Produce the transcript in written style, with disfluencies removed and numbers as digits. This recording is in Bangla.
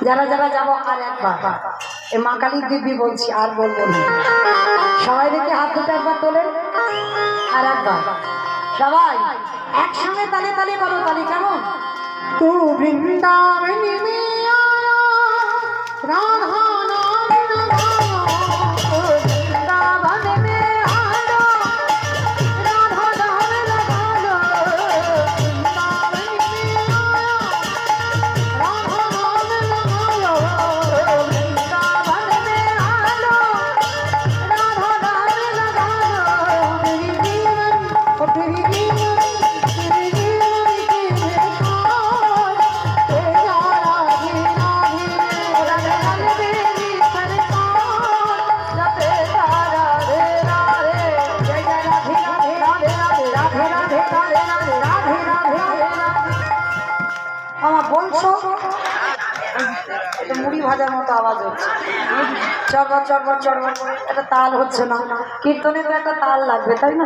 যারা যারা যাবো আর একবার এই মা কালীর দিব্যি বলছি, আর বলবো না। সবাই দেখে হাত দুটো একবার তোলেন, আর একবার সবাই একসঙ্গে তালে তালে বলো, তালি কেমন? তু বৃন্দাবনী মে আয়া রাধা বলছো মুড়ি ভাজার মতো আওয়াজ হচ্ছে, চরবর চরবর চরবর, একটা তাল হচ্ছে না। কীর্তনে তো একটা তাল লাগবে, তাই না?